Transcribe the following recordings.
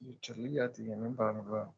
ये चली जाती है ना बार बार।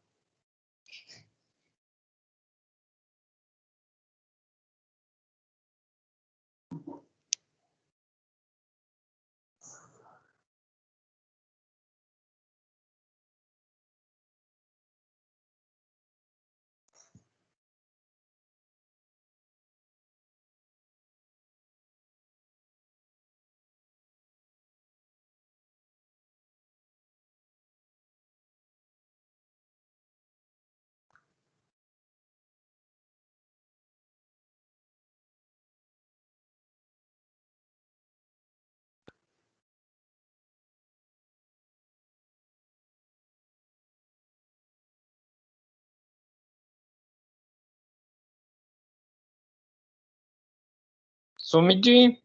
Sumit ji,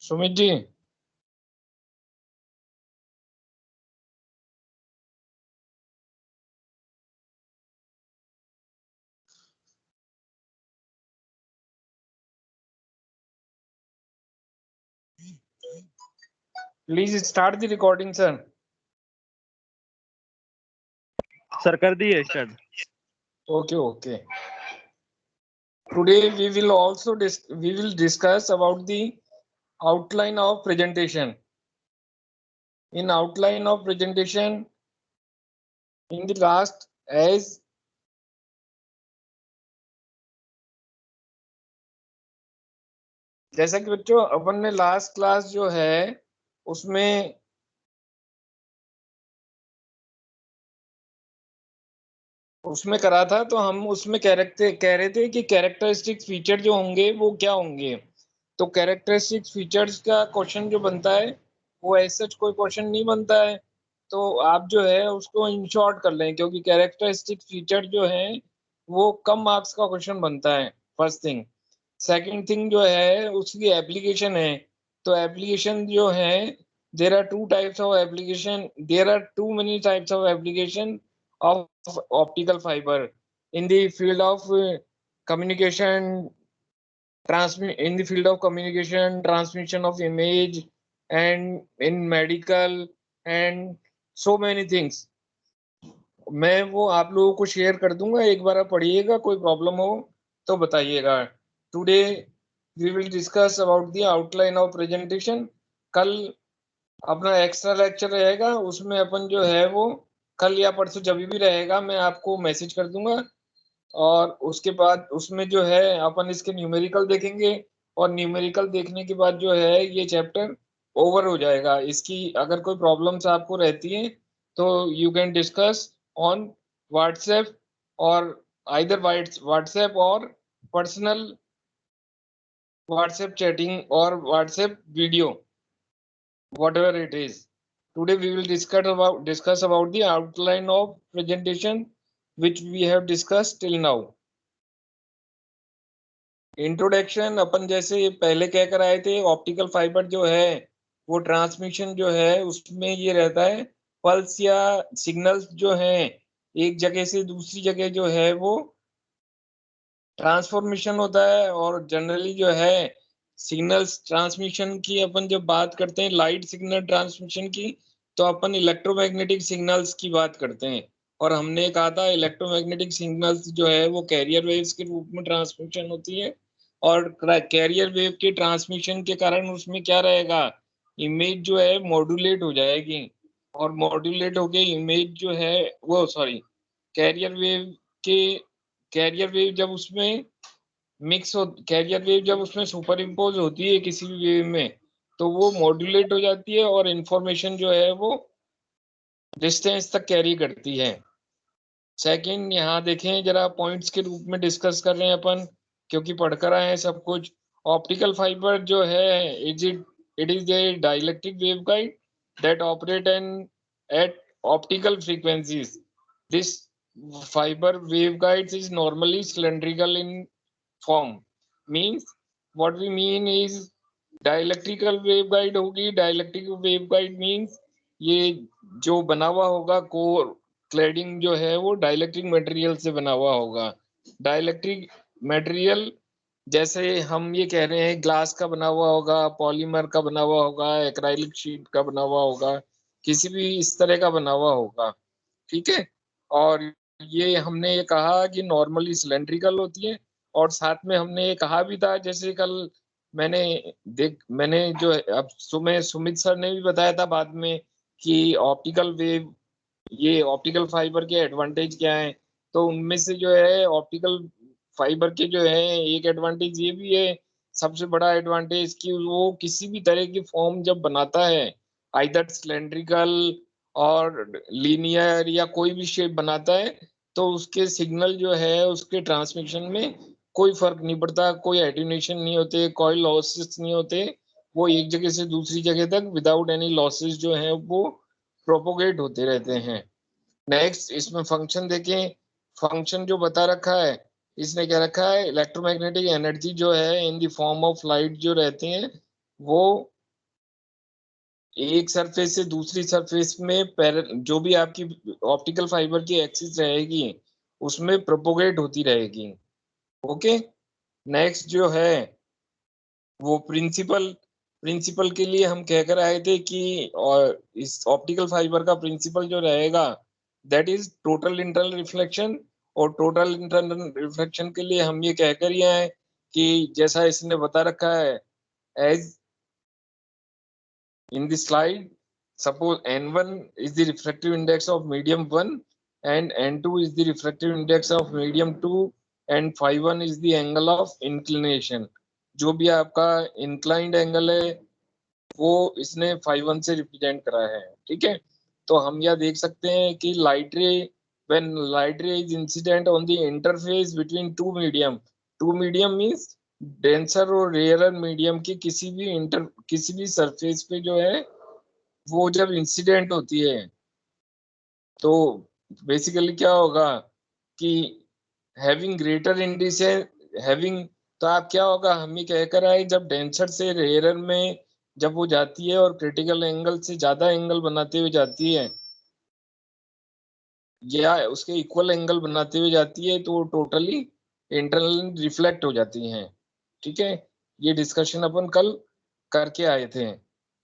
Sumit ji, please start the recording sir. Sir कर दिए start. Okay, okay. Today we will also discuss about the outline of presentation. In outline of presentation, in the last, as जैसा कि बच्चों अपन ने लास्ट क्लास जो है उसमें करा था, तो हम उसमें कह रहे थे कि कैरेक्टरिस्टिक फीचर जो होंगे वो क्या होंगे। तो कैरेक्टरिस्टिक फीचर्स का क्वेश्चन जो बनता है वो ऐसा कोई क्वेश्चन नहीं बनता है, तो आप जो है उसको इन शॉर्ट कर लें, क्योंकि कैरेक्टरिस्टिक फीचर जो है वो कम मार्क्स का क्वेश्चन बनता है, फर्स्ट थिंग। सेकंड थिंग जो है उसकी एप्लीकेशन है, तो एप्लीकेशन जो है there are two types of application, there are too many types of application of optical fiber in the field of communication, in the field of communication, transmission of image, and in medical and so many things. मैं वो आप लोगों को share कर दूंगा, एक बार आप पढ़िएगा, कोई प्रॉब्लम हो तो बताइएगा। Today we will discuss about the outline of presentation. कल अपना एक्स्ट्रा लेक्चर रहेगा, उसमें अपन जो है वो कल या परसों जब भी रहेगा मैं आपको मैसेज कर दूंगा, और उसके बाद उसमें जो है अपन इसके न्यूमेरिकल देखेंगे, और न्यूमेरिकल देखने के बाद जो है ये चैप्टर ओवर हो जाएगा। इसकी अगर कोई प्रॉब्लम्स आपको रहती हैं तो you can discuss on WhatsApp, और आइदर व्हाट्सएप और पर्सनल व्हाट्सएप चैटिंग और WhatsApp video, whatever it is. Today we will discuss about the outline of presentation which we have discussed till now. Introduction अपन जैसे पहले कह कर आए थे, ऑप्टिकल फाइबर जो है वो ट्रांसमिशन जो है उसमें ये रहता है, पल्स या सिग्नल्स जो है एक जगह से दूसरी जगह जो है वो ट्रांसफॉर्मेशन होता है। और जनरली जो है सिग्नल्स ट्रांसमिशन की अपन जब बात करते हैं लाइट सिग्नल ट्रांसमिशन की, तो अपन इलेक्ट्रोमैग्नेटिक सिग्नल्स की बात करते हैं। और हमने कहा था इलेक्ट्रोमैग्नेटिक सिग्नल्स जो है वो कैरियर वेव्स के रूप में ट्रांसमिशन होती है, और कैरियर वेव के ट्रांसमिशन के कारण उसमें क्या रहेगा, इमेज जो है मॉड्यूलेट हो जाएगी, और मॉड्यूलेट होके इमेज जो है वो सॉरी कैरियर वेव के कैरियर वेव जब उसमें कैरियर वेव जब उसमें सुपर इम्पोज होती है किसी भी वेव में, तो वो मॉड्यूलेट हो जाती है और इंफॉर्मेशन जो है वो डिस्टेंस तक कैरी करती है। सेकंड, यहाँ देखें जरा पॉइंट्स के रूप में डिस्कस कर रहे हैं अपन, क्योंकि पढ़कर आए हैं सब कुछ। ऑप्टिकल फाइबर जो है it is a dielectric waveguide that operate at optical frequencies. This fiber waveguides is normally cylindrical in form, means what we mean is dielectrical waveguide होगी। डाइलेक्ट्रिक वेवगाइड मींस ये जो बना हुआ होगा कोर क्लैडिंग जो है वो डाइलेक्ट्रिक मटेरियल से बना हुआ होगा। डाइलेक्ट्रिक मटेरियल जैसे हम ये कह रहे हैं ग्लास का बना हुआ होगा, पॉलीमर का बना हुआ होगा, एक्राइलिक शीट का बना हुआ होगा, किसी भी इस तरह का बना हुआ होगा, ठीक है। और ये हमने ये कहा कि नॉर्मली सिलेंड्रिकल होती है, और साथ में हमने ये कहा भी था, जैसे कल मैंने मैंने जो है, अब सुमित सर ने भी बताया था बाद में कि ऑप्टिकल वेव, ये ऑप्टिकल फाइबर के एडवांटेज क्या है। तो उनमें से जो है ऑप्टिकल फाइबर के जो है एक एडवांटेज ये भी है, सबसे बड़ा एडवांटेज, कि वो किसी भी तरह की फॉर्म जब बनाता है, आइदर सिलेंड्रिकल और लीनियर या कोई भी शेप बनाता है, तो उसके सिग्नल जो है उसके ट्रांसमिशन में कोई फर्क नहीं पड़ता, कोई एटेन्यूएशन नहीं होते, कोई लॉसेस नहीं होते। वो एक जगह से दूसरी जगह तक विदाउट एनी लॉसेस जो है वो प्रोपोगेट होते रहते हैं। नेक्स्ट इसमें फंक्शन देखें, फंक्शन जो बता रखा है, इसने क्या रखा है, इलेक्ट्रोमैग्नेटिक एनर्जी जो है in the form of light जो रहती हैं, वो एक सरफेस से दूसरी सरफेस में जो भी आपकी ऑप्टिकल फाइबर की एक्सिस रहेगी उसमें प्रोपोगेट होती रहेगी। ओके। नेक्स्ट जो है वो प्रिंसिपल, प्रिंसिपल के लिए हम कह कर आए थे कि, और इस ऑप्टिकल फाइबर का प्रिंसिपल जो रहेगा that is total internal reflection. और टोटल इंटरनल रिफ्लेक्शन के लिए हम ये कह कर ही आए कि जैसा इसने बता रखा है, as in the slide, suppose n1 is the refractive index of medium 1 and n2 is the refractive index of medium 2 and phi 1 is the angle of inclination। जो भी आपका inclined angle है वो इसने phi 1 से रिप्रेजेंट करा है, ठीक है। तो हम यह देख सकते हैं कि लाइट रे, when light ray is incident on the interface between two medium means denser और रेयरर मीडियम की किसी भी सरफेस पे जो है वो जब इंसिडेंट होती है, तो बेसिकली क्या होगा कि हैविंग ग्रेटर इंडिसेंस, हैविंग, तो आप क्या होगा, हम ये कहकर आए जब डेंसर से रेयरर में जब वो जाती है और क्रिटिकल एंगल से ज्यादा एंगल बनाते हुए जाती है या उसके इक्वल एंगल बनाते हुए जाती है, तो वो टोटली इंटरनल रिफ्लेक्ट हो जाती हैं, ठीक है। ये डिस्कशन अपन कल करके आए थे।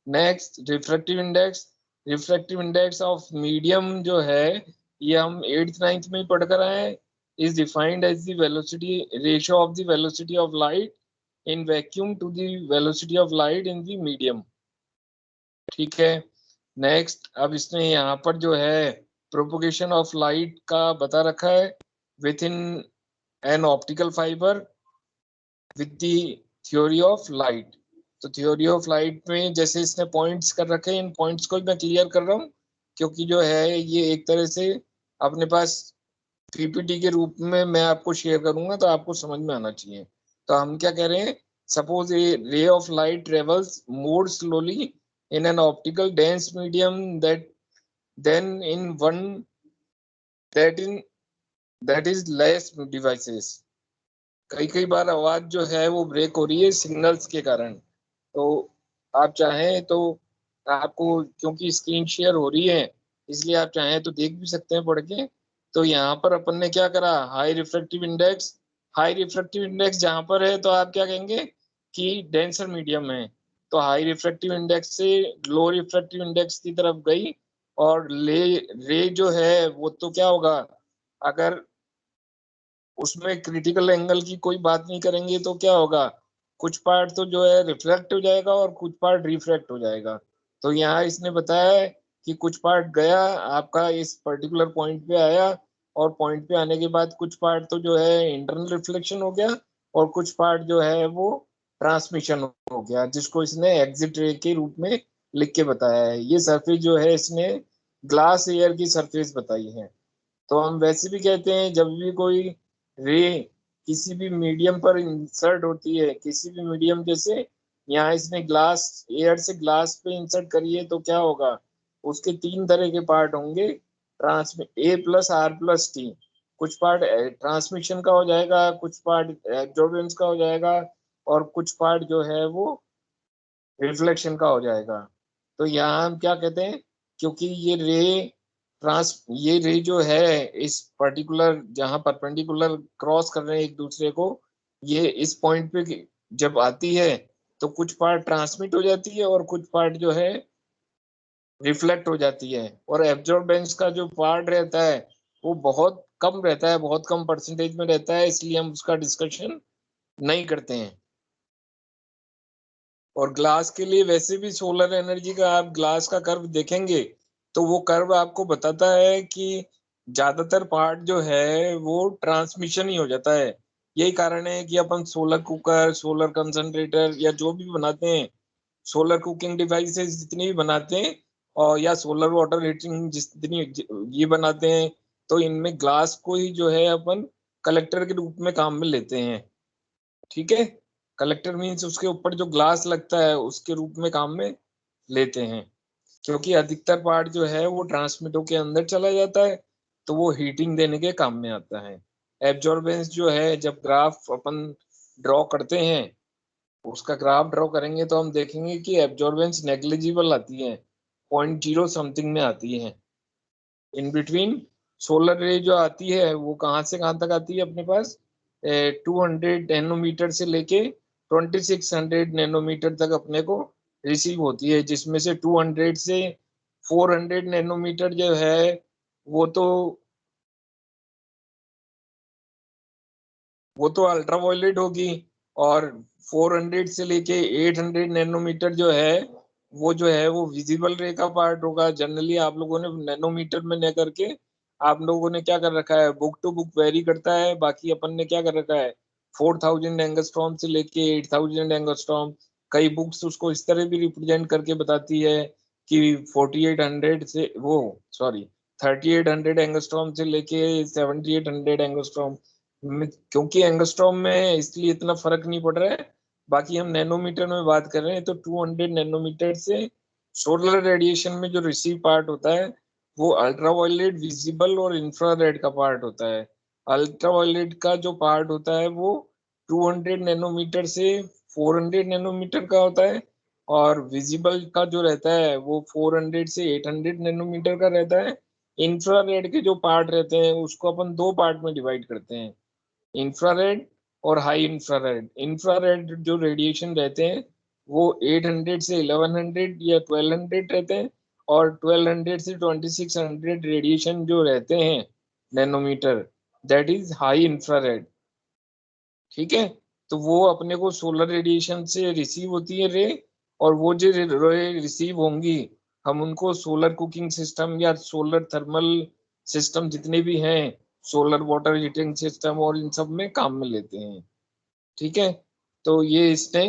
Next refractive index, refractive index of medium जो है ये हम 8th 9th में ही पढ़ कर आए हैं, is defined as the velocity ratio of the velocity of light in vacuum to the velocity of light in the medium, ठीक है। नेक्स्ट अब इसने यहाँ पर जो है प्रोपोगेशन ऑफ लाइट का बता रखा है with in an optical fibre with the theory of light. तो थ्योरी ऑफ लाइट में जैसे इसने पॉइंट्स कर रखे हैं, इन पॉइंट्स को मैं क्लियर कर रहा हूँ क्योंकि जो है ये एक तरह से अपने पास पीपीटी के रूप में मैं आपको शेयर करूंगा तो आपको समझ में आना चाहिए। तो हम क्या कह रहे हैं, suppose A ray of light travels more slowly in an optical dense medium that then in one that in that is less devices। कई कई बार आवाज जो है वो ब्रेक हो रही है सिग्नल्स के कारण, तो आप चाहें तो आपको, क्योंकि स्क्रीन शेयर हो रही है इसलिए आप चाहें तो देख भी सकते हैं पढ़ के। तो यहाँ पर अपन ने क्या करा, high refractive index, high refractive index जहाँ पर है तो आप क्या कहेंगे कि डेंसर मीडियम है, तो हाई रिफ्रैक्टिव इंडेक्स से लो रिफ्रैक्टिव इंडेक्स की तरफ गई, और रे जो है वो तो क्या होगा, अगर उसमें क्रिटिकल एंगल की कोई बात नहीं करेंगे तो क्या होगा, कुछ पार्ट तो जो है रिफ्लेक्ट हो जाएगा और कुछ पार्ट रिफ्रैक्ट हो जाएगा। तो यहाँ इसने बताया है कि कुछ पार्ट गया आपका इस पर्टिकुलर पॉइंट पे आया, और पॉइंट पे आने के बाद कुछ पार्ट तो जो है इंटरनल रिफ्लेक्शन हो गया और कुछ पार्ट जो है वो ट्रांसमिशन हो गया, जिसको इसने एग्जिट रे के रूप में लिख के बताया है। ये सरफेस जो है इसने ग्लास एयर की सरफेस बताई है। तो हम वैसे भी कहते हैं जब भी कोई रे किसी भी मीडियम पर इंसर्ट होती है, किसी भी मीडियम, जैसे यहाँ इसने ग्लास एयर से ग्लास पे इंसर्ट करी है, तो क्या होगा, उसके तीन तरह के पार्ट होंगे, transmit A plus R plus T. कुछ पार्ट ट्रांसमिशन का हो जाएगा, कुछ पार्ट एब्जॉर्बेंस का हो जाएगा, और कुछ पार्ट जो है वो रिफ्लेक्शन का हो जाएगा। तो यहाँ हम क्या कहते हैं, क्योंकि ये रे जो है इस पर्टिकुलर जहाँ परपेंडिकुलर क्रॉस कर रहे हैं एक दूसरे को, ये इस पॉइंट पे जब आती है तो कुछ पार्ट ट्रांसमिट हो जाती है और कुछ पार्ट जो है रिफ्लेक्ट हो जाती है, और एब्जॉर्बेंस का जो पार्ट रहता है वो बहुत कम रहता है, बहुत कम परसेंटेज में रहता है, इसलिए हम उसका डिस्कशन नहीं करते हैं। और ग्लास के लिए वैसे भी सोलर एनर्जी का आप ग्लास का कर्व देखेंगे तो वो कर्व आपको बताता है कि ज्यादातर पार्ट जो है वो ट्रांसमिशन ही हो जाता है। यही कारण है कि अपन सोलर कुकर, सोलर कंसंट्रेटर या जो भी बनाते हैं, सोलर कुकिंग डिवाइसेस जितनी भी बनाते हैं, और या सोलर वाटर हीटिंग जितनी ये बनाते हैं, तो इनमें ग्लास को ही जो है अपन कलेक्टर के रूप में काम में लेते हैं। ठीक है, कलेक्टर मीन्स उसके ऊपर जो ग्लास लगता है उसके रूप में काम में लेते हैं, क्योंकि अधिकतर पार्ट जो है वो ट्रांसमिटो के अंदर चला जाता है, तो वो हीटिंग देने के काम में आता है। एब्जॉर्बेंस जो है, जब ग्राफ अपन ड्रॉ करते हैं, उसका ग्राफ ड्रॉ करेंगे तो हम देखेंगे कि एब्जॉर्बेंस नेग्लिजिबल आती है, 0.0 समथिंग में आती है। इन बिटवीन सोलर रे जो आती है वो कहाँ से कहाँ तक आती है अपने पास, 200 नैनोमीटर से लेके 2600 नैनोमीटर तक अपने को रिसीव होती है, जिसमें से 200 से 400 नैनोमीटर जो है वो तो अल्ट्रावायलेट होगी, और 400 से लेके 800 नैनोमीटर जो है वो विजिबल रे का पार्ट होगा। जनरली आप लोगों ने नैनोमीटर में न करके आप लोगों ने क्या कर रखा है, बुक टू बुक वेरी करता है, बाकी अपन ने क्या कर रखा है 4000 एंगस्ट्रॉम से लेके 8000 एंगस्ट्रॉम। कई बुक्स उसको इस तरह भी रिप्रेजेंट करके बताती है कि 4800 से वो सॉरी 3800 एंगस्ट्रॉम से लेके 7800 एंगस्ट्रॉम। क्योंकि एंगस्ट्रॉम में इसलिए इतना फर्क नहीं पड़ रहा है, बाकी हम नैनोमीटर में बात कर रहे हैं, तो 200 नैनोमीटर से सोलर रेडिएशन में जो रिसीव पार्ट होता है वो अल्ट्रावायलेट, विजिबल और इंफ्रारेड का पार्ट होता है। अल्ट्रावायलेट का जो पार्ट होता है वो 200 नैनोमीटर से 400 नैनोमीटर का होता है, और विजिबल का जो रहता है वो 400 से 800 नैनोमीटर का रहता है। इंफ्रारेड के जो पार्ट रहते हैं उसको अपन दो पार्ट में डिवाइड करते हैं, इंफ्रारेड और हाई इंफ्रारेड। इंफ्रारेड जो रेडिएशन रहते हैं वो 800 से 1100 या 1200 रहते हैं, और 1200 से 2600 रेडिएशन जो रहते हैं nanometre, that is high infrared. ठीक है, तो वो अपने को सोलर रेडिएशन से रिसीव होती है रे, और वो जो रे रिसीव होंगी हम उनको सोलर कुकिंग सिस्टम या सोलर थर्मल सिस्टम जितने भी हैं, सोलर वाटर हीटिंग सिस्टम और इन सब में काम में लेते हैं। ठीक है, तो ये इसने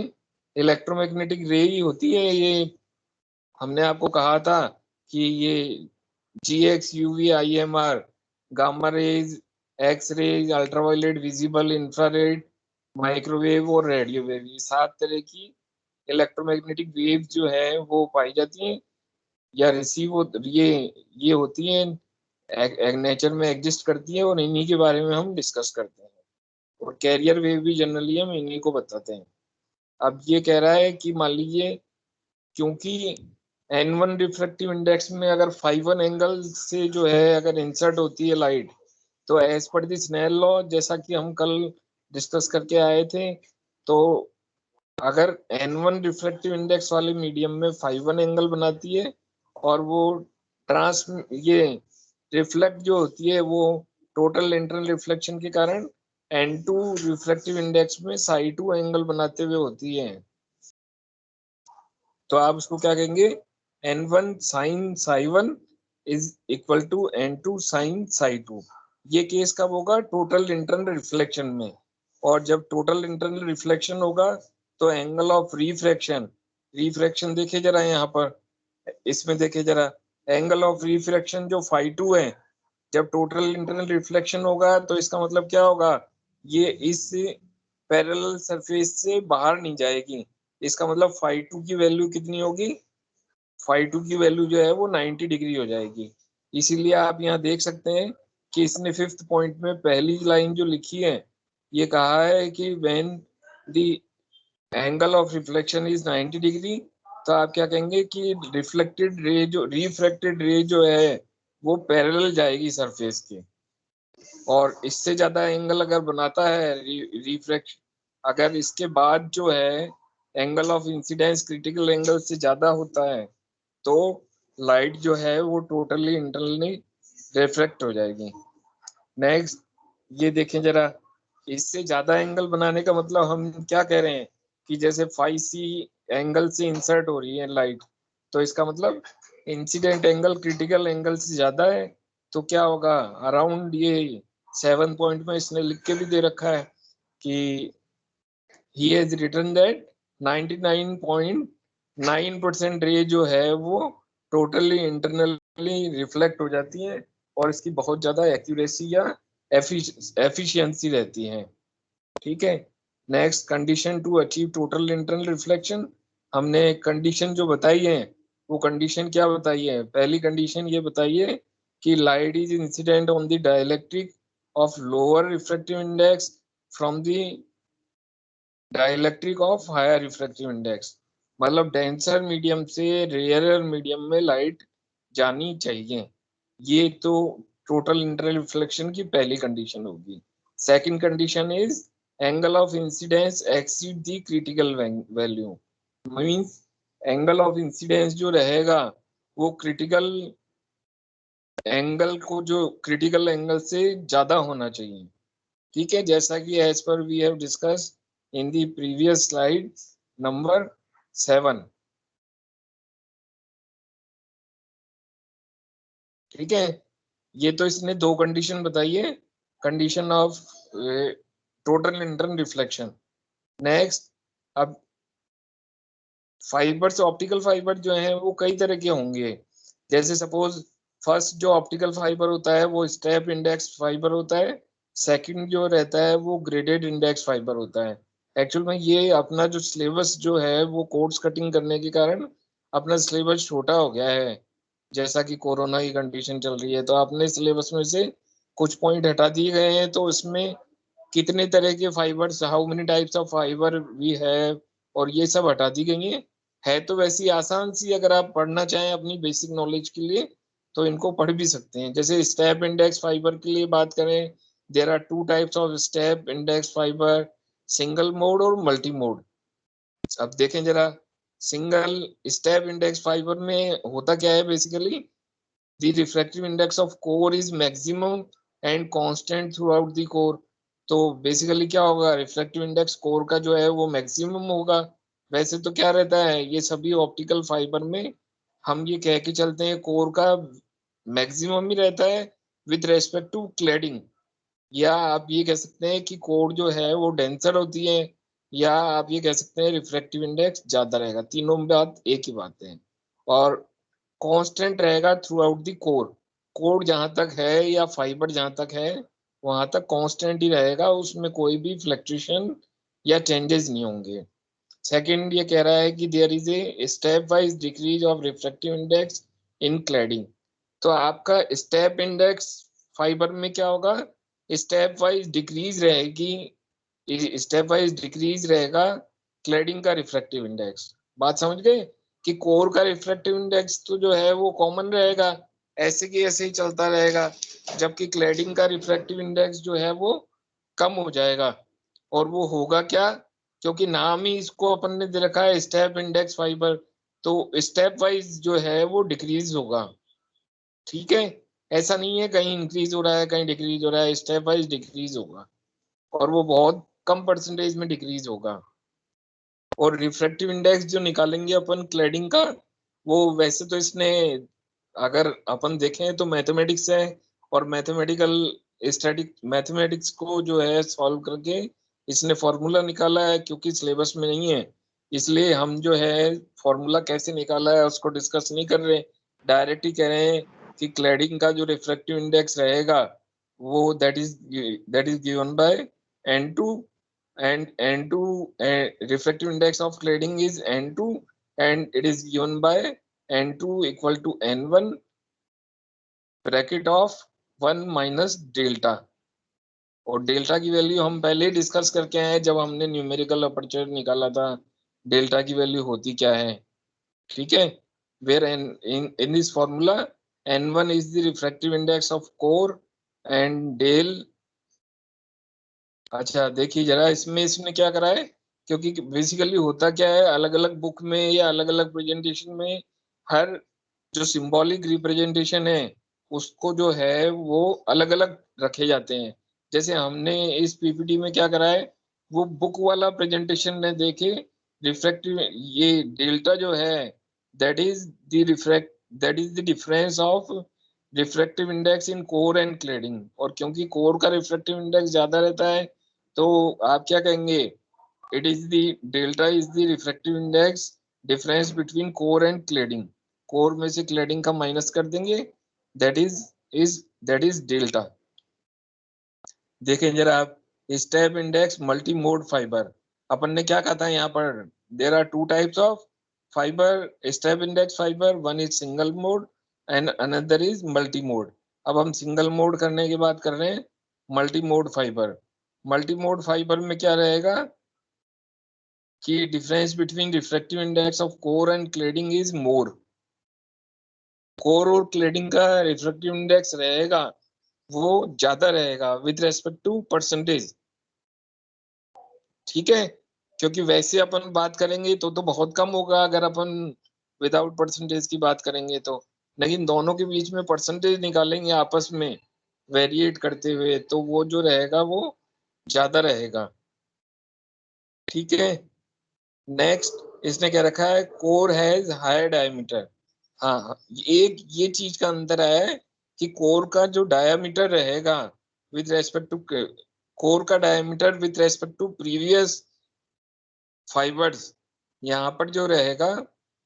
इलेक्ट्रोमैग्नेटिक रे ही होती है ये। हमने आपको कहा था कि ये GX, UV, IMR, gamma rays, X rays, ultraviolet, visible, infrared, microwave और रेडियो वेव, ये 7 तरह की इलेक्ट्रोमैग्नेटिक वेव्स जो है वो पाई जाती हैं या रिसीव हो, ये होती हैं, नेचर में एग्जिस्ट करती है, और इन्हीं के बारे में हम डिस्कस करते हैं। और कैरियर वेव भी जनरली हम इन्हीं को बताते हैं। अब ये कह रहा है कि मान लीजिए, क्योंकि N1 रिफ्रैक्टिव इंडेक्स में अगर φ1 एंगल से जो है अगर इंसर्ट होती है लाइट, तो as per the Snell law, जैसा कि हम कल डिस्कस करके आए थे, तो अगर N1 रिफ्रैक्टिव इंडेक्स वाले मीडियम में φ1 एंगल बनाती है, और वो ट्रांस ये रिफ्लेक्ट जो होती है वो टोटल इंटरनल रिफ्लेक्शन के कारण N2 रिफ्रैक्टिव इंडेक्स में ψ2 एंगल बनाते हुए होती है, तो आप उसको क्या कहेंगे, N1 sin ψ1 is equal to N2 sin ψ2। ये केस कब होगा, टोटल इंटरनल रिफ्लेक्शन में। और जब टोटल इंटरनल रिफ्लेक्शन होगा तो एंगल ऑफ रिफ्रैक्शन, रिफ्रैक्शन देखे जरा यहाँ पर, इसमें देखे जरा, एंगल ऑफ रिफ्रैक्शन जो φ2 है, जब टोटल इंटरनल रिफ्लेक्शन होगा तो इसका मतलब क्या होगा, ये इस पैरेलल सरफेस से बाहर नहीं जाएगी। इसका मतलब φ2 की वैल्यू कितनी होगी, φ2 की वैल्यू जो है वो 90 डिग्री हो जाएगी। इसीलिए आप यहाँ देख सकते हैं कि इसने 5th पॉइंट में पहली लाइन जो लिखी है, ये कहा है कि when the angle of reflection is 90 degree, तो आप क्या कहेंगे कि रिफ्लेक्टेड रे जो रिफ्रैक्टेड रे जो है वो पैरेलल जाएगी सरफेस के, और इससे ज्यादा एंगल अगर बनाता है रिफ्रैक्शन अगर इसके बाद जो है angle of incidence critical angle से ज्यादा होता है तो लाइट जो है वो टोटली इंटरनली रिफ्लेक्ट हो जाएगी। नेक्स्ट ये देखें जरा, इससे ज्यादा एंगल बनाने का मतलब हम क्या कह रहे हैं कि जैसे 5C एंगल से इंसर्ट हो रही है लाइट, तो इसका मतलब इंसिडेंट एंगल क्रिटिकल एंगल से ज्यादा है, तो क्या होगा अराउंड ये 7 पॉइंट में इसने लिख के भी दे रखा है कि he has written that 99.9% रे जो है वो टोटली इंटरनली रिफ्लेक्ट हो जाती है और इसकी बहुत ज्यादा एक्यूरेसी या एफिशिएंसी रहती है। ठीक है, next condition to achieve total internal reflection, हमने कंडीशन जो बताई है वो कंडीशन क्या बताई है? पहली कंडीशन ये बताई है कि light is incident on the dielectric of lower refractive index from the dielectric of higher refractive index, मतलब डेंसर मीडियम से रेयरर मीडियम में लाइट जानी चाहिए। ये तो टोटल इंटरनल रिफ्लेक्शन की पहली कंडीशन होगी। Second condition is angle of incidence exceed the critical value, means angle of incidence जो रहेगा वो क्रिटिकल एंगल को जो क्रिटिकल एंगल से ज्यादा होना चाहिए। ठीक है, जैसा कि as per we have discuss in the previous slide number 7। ठीक है, ये तो इसने दो कंडीशन बताई है, condition of total internal reflection. Next, अब फाइबर्स, ऑप्टिकल फाइबर जो है वो कई तरह के होंगे। जैसे सपोज फर्स्ट जो ऑप्टिकल फाइबर होता है वो स्टेप इंडेक्स फाइबर होता है, सेकंड जो रहता है वो ग्रेडेड इंडेक्स फाइबर होता है। एक्चुअल में ये अपना जो सिलेबस जो है वो कोर्स कटिंग करने के कारण अपना सिलेबस छोटा हो गया है, जैसा कि कोरोना की कंडीशन चल रही है तो अपने सिलेबस में से कुछ पॉइंट हटा दिए गए हैं, तो इसमें कितने तरह के fibres, how many types of fibre we have, और ये सब हटा दी गई हैं। है तो वैसी आसान सी, अगर आप पढ़ना चाहें अपनी बेसिक नॉलेज के लिए तो इनको पढ़ भी सकते हैं। जैसे स्टेप इंडेक्स फाइबर के लिए बात करें, there are two types of step index fibre, single mode और मल्टी मोड। अब देखें जरा, सिंगल स्टेप इंडेक्स फाइबर में होता क्या है basically, the refractive index of core is maximum and constant through out the core. तो बेसिकली क्या होगा, रिफ्रैक्टिव इंडेक्स कोर का जो है वो मैक्सिमम होगा। वैसे तो क्या रहता है, ये सभी ऑप्टिकल फाइबर में हम ये कह के चलते हैं कोर का मैक्सिमम ही रहता है विद रेस्पेक्ट टू क्लैडिंग, या आप ये कह सकते हैं कि कोर जो है वो डेंसर होती है, या आप ये कह सकते हैं रिफ्रैक्टिव इंडेक्स ज्यादा रहेगा। तीनों में बात एक ही बात है। और कांस्टेंट रहेगा through out the core, core जहां तक है या फाइबर जहां तक है वहां तक कांस्टेंट ही रहेगा, उसमें कोई भी फ्लक्चुएशन या चेंजेस नहीं होंगे। सेकंड ये कह रहा है कि there is a step wise decrease of refractive index in cladding. तो आपका स्टेप इंडेक्स फाइबर में क्या होगा, स्टेप वाइज डिक्रीज रहेगी, स्टेप वाइज डिक्रीज रहेगा क्लैडिंग का रिफ्रैक्टिव इंडेक्स। बात समझ गए कि कोर का रिफ्रैक्टिव इंडेक्स तो जो है वो कॉमन रहेगा, ऐसे की ऐसे ही चलता रहेगा, जबकि क्लैडिंग का रिफ्रैक्टिव इंडेक्स जो है वो कम हो जाएगा। और वो होगा क्या, क्योंकि नाम ही इसको अपन ने दे रखा है स्टेप इंडेक्स फाइबर, तो स्टेप वाइज जो है वो डिक्रीज होगा। ठीक है, ऐसा नहीं है कहीं इंक्रीज हो रहा है कहीं डिक्रीज हो रहा है, स्टेप वाइज डिक्रीज होगा और वो बहुत कम परसेंटेज में डिक्रीज होगा। और रिफ्रैक्टिव इंडेक्स जो निकालेंगे अपन क्लैडिंग का, वो वैसे तो इसने, अगर अपन देखें तो मैथमेटिक्स है, और मैथमेटिकल स्टैटिक मैथमेटिक्स को जो है सॉल्व करके इसने फॉर्मूला निकाला है, क्योंकि सिलेबस में नहीं है इसलिए हम जो है फॉर्मूला कैसे निकाला है उसको डिस्कस नहीं कर रहे, डायरेक्ट ही कह रहे हैं कि क्लैडिंग का जो रिफ्रैक्टिव इंडेक्स रहेगा वो that is given by n2, and n2 refractive index of cladding is n2 and it is given by n2 equal to n1 bracket of 1 minus delta. और डेल्टा की वैल्यू हम पहले ही discuss करके आए हैं जब हमने न्यूमेरिकल अपर्चर निकाला था, डेल्टा की वैल्यू होती क्या है। ठीक है, where in this formula n1 is the refractive index of core and del अच्छा देखिए जरा, इसमें इसने क्या करा है, क्योंकि बेसिकली होता क्या है, अलग अलग बुक में या अलग अलग प्रेजेंटेशन में हर जो सिंबॉलिक रिप्रेजेंटेशन है उसको जो है वो अलग अलग रखे जाते हैं। जैसे हमने इस पीपीटी में क्या करा है, वो बुक वाला प्रेजेंटेशन ने देखे, रिफ्रैक्टिव ये डेल्टा जो है, that is the refract that is the difference of refractive index in core and cladding. और क्योंकि कोर का रिफ्रैक्टिव इंडेक्स ज्यादा रहता है तो आप क्या कहेंगे, it is the delta is the refractive index difference between core and cladding. Core में से क्लैडिंग का माइनस कर देंगे, दैट इज डेल्टा। देखें जरा आप, step index multi mode fibre, अपन ने क्या कहा था यहाँ पर, there are two types of fibre, step index fibre, one is single mode and another is multi mode. अब हम सिंगल मोड करने की बात कर रहे हैं, multi mode fibre. Multi mode fibre में क्या रहेगा कि difference between refractive index of core and cladding is more. Core और क्लेडिंग का रिफ्रैक्टिव इंडेक्स रहेगा वो ज्यादा रहेगा विद रेस्पेक्ट टू परसेंटेज। ठीक है, क्योंकि वैसे अपन बात करेंगे तो बहुत कम होगा अगर अपन विदाउट परसेंटेज की बात करेंगे तो, लेकिन दोनों के बीच में परसेंटेज निकालेंगे आपस में वेरिएट करते हुए तो वो जो रहेगा वो ज्यादा रहेगा। ठीक है, नेक्स्ट इसने क्या रखा है, कोर हैज हायर डायमीटर। हाँ, एक ये चीज का अंतर है कि कोर का जो डायमीटर रहेगा विद रेस्पेक्ट टू, कोर का diameter with respect to previous fibres, यहाँ पर जो रहेगा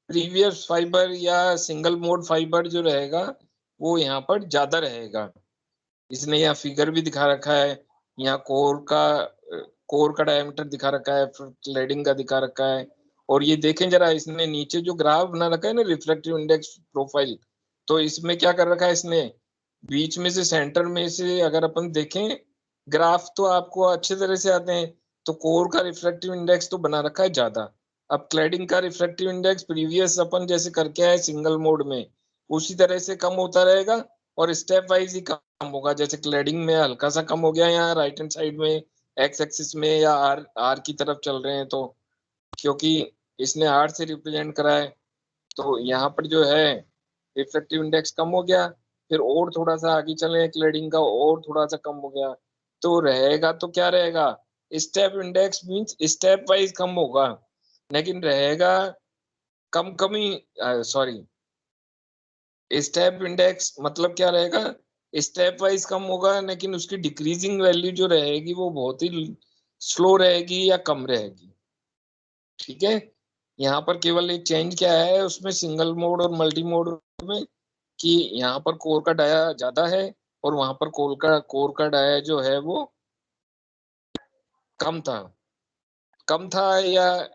प्रीवियस फाइबर या सिंगल मोड फाइबर जो रहेगा वो यहाँ पर ज्यादा रहेगा। इसने यहाँ फिगर भी दिखा रखा है, यहाँ कोर का डायमीटर दिखा रखा है, फिर क्लैडिंग का दिखा रखा है। और ये देखें जरा, इसने नीचे जो ग्राफ बना रखा है ना, रिफ्लेक्टिव इंडेक्स प्रोफाइल, तो इसमें क्या कर रखा है इसने, बीच में से सेंटर में से अगर अपन देखें ग्राफ तो आपको अच्छे तरह से आते हैं, तो कोर का रिफ्लेक्टिव इंडेक्स तो बना रखा है ज्यादा। अब क्लैडिंग का रिफ्लेक्टिव इंडेक्स प्रीवियस अपन जैसे करके आए सिंगल मोड में उसी तरह से कम होता रहेगा और स्टेप वाइज ही कम होगा। जैसे क्लैडिंग में हल्का सा कम हो गया यहाँ राइट हैंड साइड में एक्स एक्सिस में, या आर आर की तरफ चल रहे हैं तो, क्योंकि इसने आर से रिप्रेजेंट करा है तो यहाँ पर जो है रिफ्लेक्टिव इंडेक्स कम हो गया। फिर और थोड़ा सा आगे चले क्लैडिंग का और थोड़ा सा कम हो गया, तो रहेगा तो क्या रहेगा, step index means step wise कम होगा, लेकिन रहेगा कम कम ही, सॉरी, स्टेप इंडेक्स मतलब क्या रहेगा, स्टेप वाइज कम होगा लेकिन उसकी डिक्रीजिंग वैल्यू जो रहेगी वो बहुत ही स्लो रहेगी या कम रहेगी। ठीक है, यहाँ पर केवल एक चेंज क्या है उसमें सिंगल मोड और मल्टी मोड में, कि यहाँ पर कोर का डाया ज्यादा है और वहां पर कोर का डाया जो है वो कम था। कम था या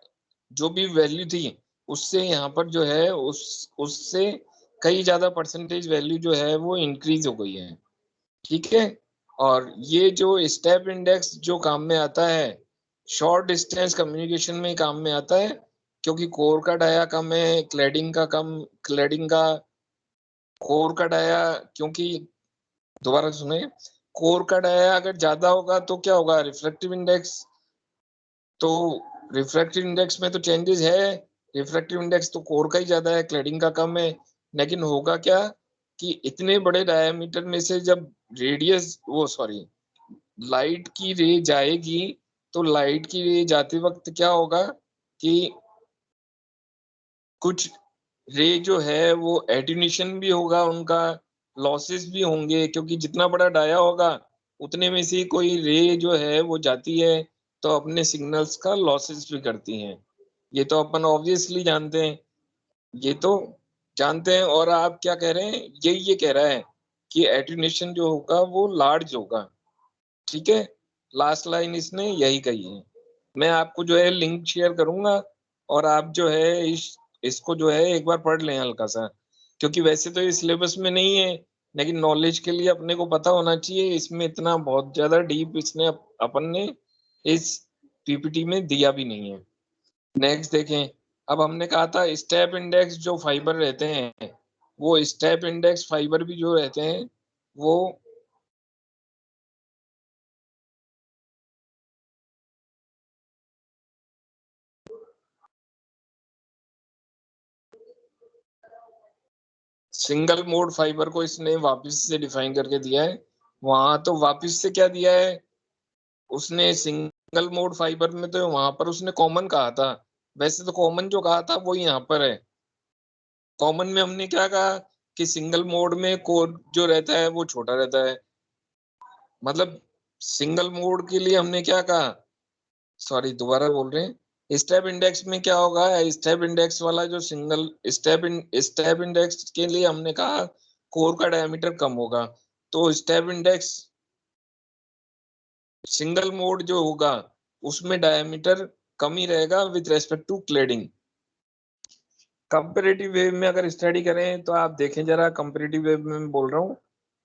जो भी वैल्यू थी उससे यहाँ पर जो है उससे कई ज्यादा परसेंटेज वैल्यू जो है वो इंक्रीज हो गई है। ठीक है, और ये जो स्टेप इंडेक्स जो काम में आता है शॉर्ट डिस्टेंस कम्युनिकेशन में काम में आता है, क्योंकि कोर का डाया कम है, क्लैडिंग का कोर का डाया, क्योंकि दोबारा सुने, कोर का डाया अगर ज्यादा होगा तो क्या होगा, रिफ्लेक्टिव इंडेक्स तो, रिफ्रैक्टिव इंडेक्स में तो चेंजेस है, रिफ्रैक्टिव इंडेक्स तो कोर का ही ज्यादा है क्लैडिंग का कम है, लेकिन होगा क्या कि इतने बड़े डायमीटर में से जब रेडियस वो सॉरी लाइट की रे जाएगी तो लाइट की रे जाते वक्त क्या होगा कि कुछ रे जो है वो एटेन्यूएशन भी होगा उनका, लॉसेस भी होंगे, क्योंकि जितना बड़ा डाया होगा उतने में से कोई रे जो है वो जाती है तो अपने सिग्नल्स का लॉसेस भी करती हैं। ये तो अपन ऑब्वियसली जानते हैं, ये तो जानते हैं। और आप क्या कह रहे हैं, ये कह रहा है कि एटेन्यूएशन जो होगा वो लार्ज होगा। ठीक है, लास्ट लाइन इसने यही कही है। मैं आपको जो है लिंक शेयर करूंगा और आप जो है इसको जो है एक बार पढ़ लें हल्का सा, क्योंकि वैसे तो ये सिलेबस में नहीं है लेकिन नॉलेज के लिए अपने को पता होना चाहिए, इसमें इतना बहुत ज्यादा डीप इसने अपन ने इस पीपीटी में दिया भी नहीं है। नेक्स्ट देखें, अब हमने कहा था स्टेप इंडेक्स जो फाइबर रहते हैं, वो स्टेप इंडेक्स फाइबर भी जो रहते हैं वो सिंगल मोड फाइबर को इसने वापस से डिफाइन करके दिया है। वहां तो वापस से क्या दिया है उसने, सिंगल मोड फाइबर में तो वहां पर उसने कॉमन कहा था, वैसे तो कॉमन जो कहा था वो यहाँ पर है। कॉमन में हमने क्या कहा कि सिंगल मोड में कोर जो रहता है वो छोटा रहता है, मतलब सिंगल मोड के लिए हमने क्या कहा, सॉरी दोबारा बोल रहे हैं, स्टेप इंडेक्स में क्या होगा, स्टेप इंडेक्स वाला जो सिंगल स्टेप इंडेक्स के लिए हमने कहा कोर का डायमीटर कम होगा, तो स्टेप इंडेक्स सिंगल मोड जो होगा उसमें डायमीटर कम ही रहेगा with respect to cladding. Comparative wave में अगर स्टडी करें तो आप देखें जरा, कंपेरेटिव वेव में मैं बोल रहा हूँ,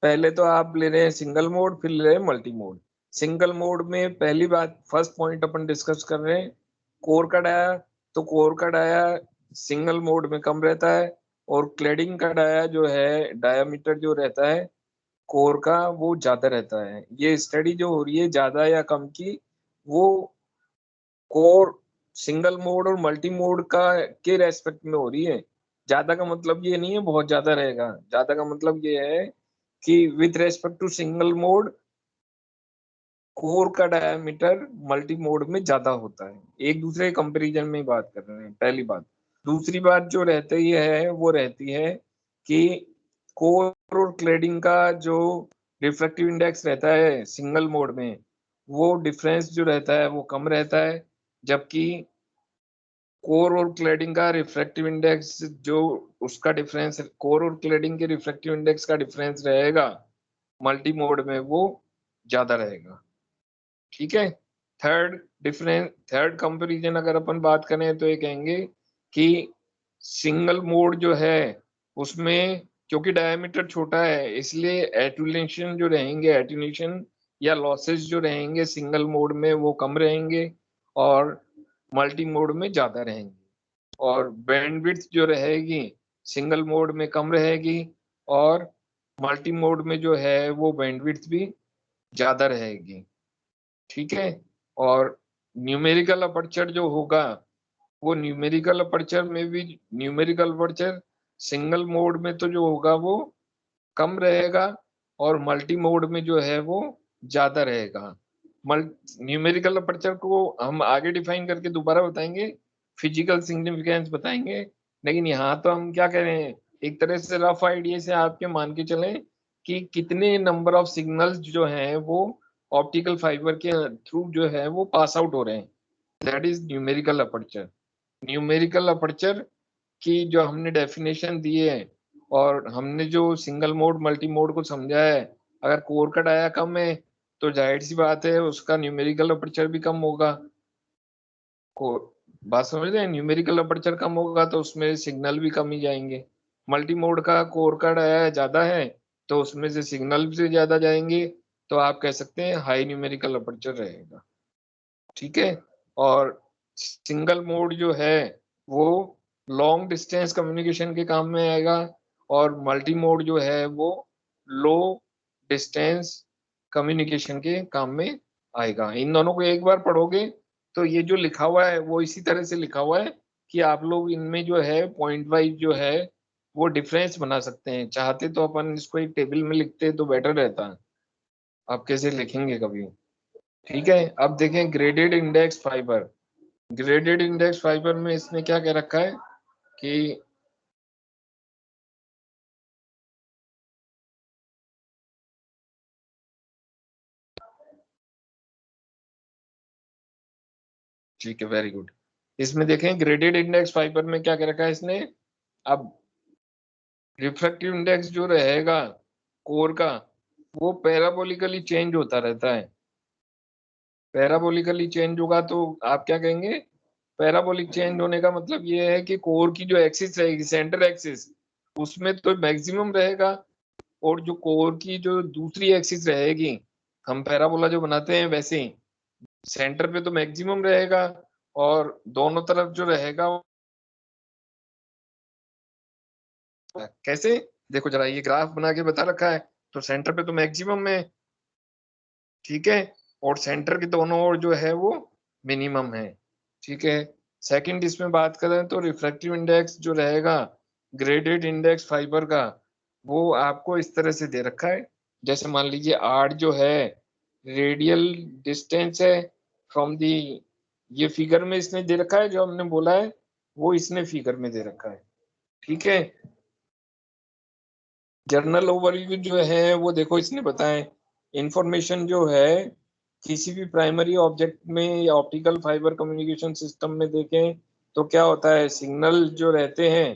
पहले तो आप ले रहे हैं सिंगल मोड, फिर ले रहे हैं मल्टी मोड। सिंगल मोड में पहली बात, फर्स्ट पॉइंट अपन डिस्कस कर रहे हैं कोर का डाया, तो कोर का डाया सिंगल मोड में कम रहता है, और क्लेडिंग का डाया जो है डायामीटर जो रहता है कोर का वो ज्यादा रहता है। ये स्टडी जो हो रही है ज्यादा या कम की, वो कोर सिंगल मोड और मल्टी मोड का के रेस्पेक्ट में हो रही है। ज्यादा का मतलब ये नहीं है बहुत ज्यादा रहेगा, ज्यादा का मतलब ये है कि with respect to single mode core का डायमीटर मल्टी मोड में ज्यादा होता है। एक दूसरे के कंपैरिजन में ही बात कर रहे हैं, पहली बात। दूसरी बात जो रहती है वो रहती है कि कोर और क्लेडिंग का जो रिफ्रैक्टिव इंडेक्स रहता है सिंगल मोड में, वो डिफरेंस जो रहता है वो कम रहता है, जबकि कोर और क्लेडिंग का रिफ्रैक्टिव इंडेक्स जो उसका डिफरेंस, कोर और क्लेडिंग के रिफ्रैक्टिव इंडेक्स का डिफरेंस रहेगा मल्टी मोड में वो ज्यादा रहेगा। ठीक है। थर्ड कंपैरिजन अगर अपन बात करें तो ये कहेंगे कि सिंगल मोड जो है उसमें क्योंकि डायमीटर छोटा है इसलिए एटुलेशन जो रहेंगे, एटुलेशन या लॉसेस जो रहेंगे सिंगल मोड में वो कम रहेंगे और मल्टी मोड में ज्यादा रहेंगे। और बैंडविड्थ जो रहेगी सिंगल मोड में कम रहेगी और मल्टी मोड में जो है वो बैंडविड्थ भी ज्यादा रहेगी। ठीक है। और न्यूमेरिकल अपर्चर जो होगा वो न्यूमेरिकल अपर्चर में भी, न्यूमेरिकल अपर्चर सिंगल मोड में तो जो होगा वो कम रहेगा और मल्टी मोड में जो है वो ज्यादा रहेगा। न्यूमेरिकल अपर्चर को हम आगे डिफाइन करके दोबारा बताएंगे, फिजिकल सिग्निफिकेंस बताएंगे, लेकिन यहाँ तो हम क्या कह रहे हैं, एक तरह से रफ आइडिया से आपके मान के चलें कि कितने नंबर ऑफ सिग्नल्स जो हैं वो ऑप्टिकल फाइबर के थ्रू जो है वो पास आउट हो रहे हैं, that is numerical aperture. Numerical aperture की जो हमने डेफिनेशन दी है और हमने जो सिंगल मोड मल्टी मोड को समझा है, अगर कोर का डाया कम है तो जाहिर सी बात है उसका न्यूमेरिकल अपर्चर भी कम होगा। को बात समझ रहे हैं, न्यूमेरिकल अपर्चर कम होगा तो उसमें सिग्नल भी कम ही जाएंगे। मल्टी मोड का कोर का डाया ज्यादा है तो उसमें से सिग्नल भी ज्यादा जाएंगे, तो आप कह सकते हैं हाई न्यूमेरिकल अपर्चर रहेगा। ठीक है। और सिंगल मोड जो है वो लॉन्ग डिस्टेंस कम्युनिकेशन के काम में आएगा और मल्टी मोड जो है वो लो डिस्टेंस कम्युनिकेशन के काम में आएगा। इन दोनों को एक बार पढ़ोगे तो ये जो लिखा हुआ है वो इसी तरह से लिखा हुआ है कि आप लोग इनमें जो है पॉइंट वाइज जो है वो डिफरेंस बना सकते हैं। चाहते तो अपन इसको एक टेबल में लिखते तो बेटर रहता। आप कैसे लिखेंगे कभी। ठीक है। अब देखें graded index fibre. Graded index fibre में इसने क्या कह रखा है कि ठीक है, वेरी गुड। इसमें देखें ग्रेडेड इंडेक्स फाइबर में क्या कह रखा है इसने, अब रिफ्रैक्टिव इंडेक्स जो रहेगा कोर का वो पैराबोलिकली चेंज होता रहता है। पैराबोलिकली चेंज होगा तो आप क्या कहेंगे, पैराबोलिक चेंज होने का मतलब ये है कि कोर की जो एक्सिस रहेगी सेंटर एक्सिस उसमें तो मैक्सिमम रहेगा, और जो कोर की जो दूसरी एक्सिस रहेगी, हम पैराबोला जो बनाते हैं वैसे ही सेंटर पे तो मैक्सिमम रहेगा और दोनों तरफ जो रहेगा कैसे, देखो जरा ये ग्राफ बना के बता रखा है, तो सेंटर पे तो मैक्सिमम है। ठीक है। और सेंटर के दोनों ओर जो है वो मिनिमम है। ठीक है। सेकंड इसमें बात करें तो रिफ्रैक्टिव इंडेक्स जो रहेगा ग्रेडेड इंडेक्स फाइबर का वो आपको इस तरह से दे रखा है, जैसे मान लीजिए आर जो है रेडियल डिस्टेंस है फ्रॉम दी, ये फिगर में इसने दे रखा है, जो हमने बोला है वो इसने फिगर में दे रखा है। ठीक है, जर्नल ओवरव्यू जो है वो देखो इसने बताया, इंफॉर्मेशन जो है किसी भी प्राइमरी ऑब्जेक्ट में या ऑप्टिकल फाइबर कम्युनिकेशन सिस्टम में देखें तो क्या होता है, सिग्नल जो रहते हैं,